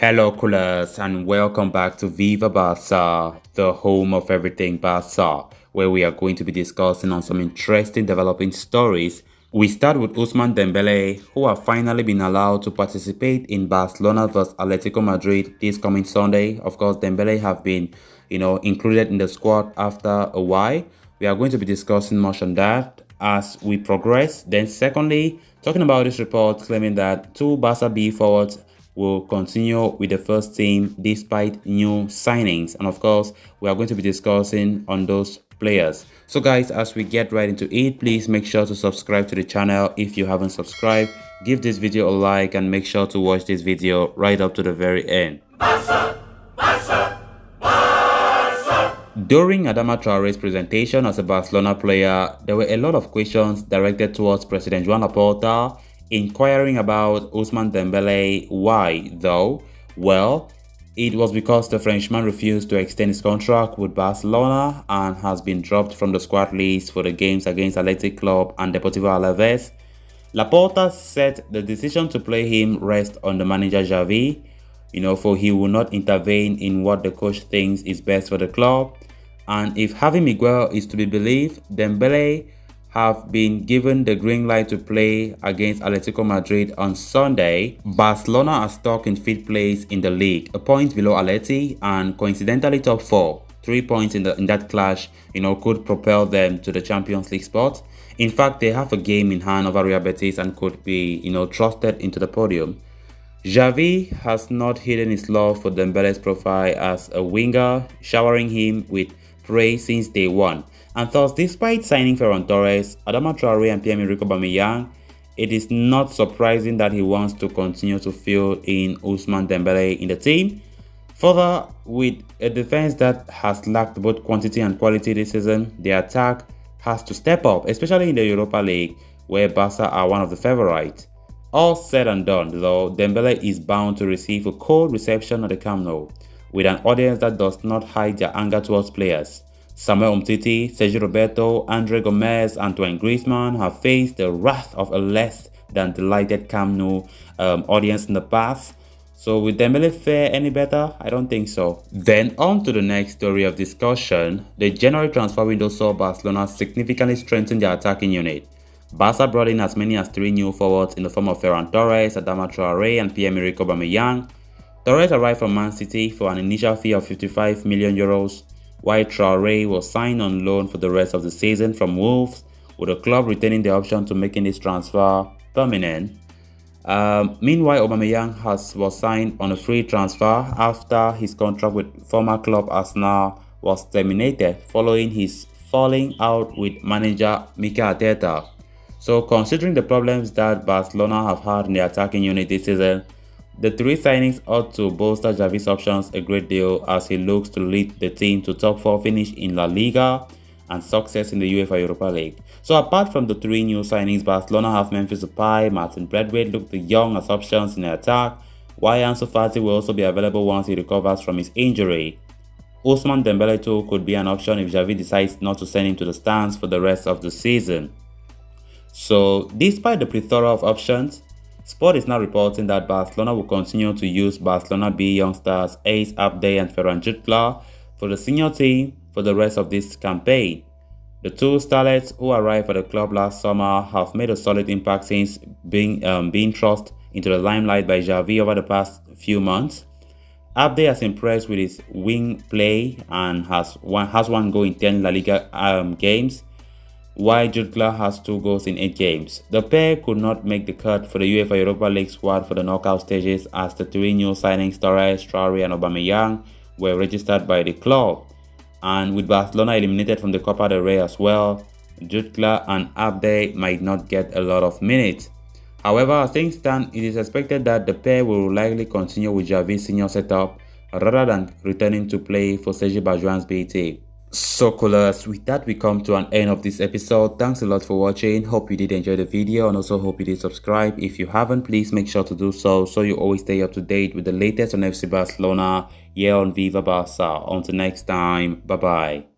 Hello, coolers, and welcome back to Viva Barça, the home of everything Barça, where we are going to be discussing on some interesting developing stories. We start with Ousmane Dembele, who have finally been allowed to participate in Barcelona vs Atletico Madrid this coming Sunday. Of course, Dembele have been, included in the squad after a while. We are going to be discussing much on that as we progress. Then, secondly, talking about this report claiming that two Barca B forwards will continue with the first team despite new signings, and of course we are going to be discussing on those players. So guys, as we get right into it, please make sure to subscribe to the channel if you haven't subscribed. Give this video a like and make sure to watch this video right up to the very end. Barça, Barça, Barça. During Adama Traore's presentation as a Barcelona player, there were a lot of questions directed towards President Joan Laporta inquiring about Ousmane Dembele. Why though? Well, it was because the Frenchman refused to extend his contract with Barcelona and has been dropped from the squad list for the games against Athletic Club and Deportivo Alaves. Laporta said the decision to play him rests on the manager Xavi, for he will not intervene in what the coach thinks is best for the club. And if Javi Miguel is to be believed, Dembele have been given the green light to play against Atletico Madrid on Sunday. Barcelona are stuck in 5th place in the league, a point below Atleti, and coincidentally top 4. 3 points in that clash, could propel them to the Champions League spot. In fact, they have a game in hand over Real Betis and could be, trusted into the podium. Xavi has not hidden his love for Dembele's profile as a winger, showering him with praise since day one. And thus, despite signing Ferran Torres, Adama Traore and Pierre-Emerick Aubameyang, it is not surprising that he wants to continue to fill in Ousmane Dembele in the team. Further, with a defense that has lacked both quantity and quality this season, the attack has to step up, especially in the Europa League, where Barca are one of the favorites. All said and done, though, Dembele is bound to receive a cold reception at the Camp Nou, with an audience that does not hide their anger towards players. Samuel Umtiti, Sergio Roberto, Andre Gomez, and Antoine Griezmann have faced the wrath of a less than delighted Camp Nou audience in the past. So will Dembele fare any better? I don't think so. Then on to the next story of discussion. The January transfer window saw Barcelona significantly strengthen their attacking unit. Barca brought in as many as 3 new forwards in the form of Ferran Torres, Adama Traore, and Pierre-Emerick Aubameyang. Torres arrived from Man City for an initial fee of 55 million euros. While Traore was signed on loan for the rest of the season from Wolves, with the club retaining the option to making this transfer permanent. Meanwhile, Aubameyang was signed on a free transfer after his contract with former club Arsenal was terminated following his falling out with manager Mikel Arteta. So considering the problems that Barcelona have had in the attacking unit this season, the 3 signings ought to bolster Xavi's options a great deal as he looks to lead the team to top 4 finish in La Liga and success in the UEFA Europa League. So apart from the 3 new signings, Barcelona have Memphis Depay, Martin Braithwaite look the young as options in the attack, while Ansu Fati will also be available once he recovers from his injury. Ousmane Dembele too could be an option if Xavi decides not to send him to the stands for the rest of the season. So despite the plethora of options, Sport is now reporting that Barcelona will continue to use Barcelona B youngsters Ace Abde and Ferran Jutgla for the senior team for the rest of this campaign. The 2 starlets who arrived at the club last summer have made a solid impact since being thrust into the limelight by Xavi over the past few months. Abde has impressed with his wing play and has one goal in 10 La Liga games, while Jutgla has 2 goals in 8 games. The pair could not make the cut for the UEFA Europa League squad for the knockout stages as the 3 new signings Torres, Traore and Aubameyang were registered by the club. And with Barcelona eliminated from the Copa del Rey as well, Jutgla and Abde might not get a lot of minutes. However, as things stand, it is expected that the pair will likely continue with Xavi's senior setup rather than returning to play for Sergi Barjuan's B team. So coolers, with that we come to an end of this episode. Thanks a lot for watching. Hope you did enjoy the video and also hope you did subscribe. If you haven't, please make sure to do so you always stay up to date with the latest on FC Barcelona here on Viva Barça. Until next time, bye bye.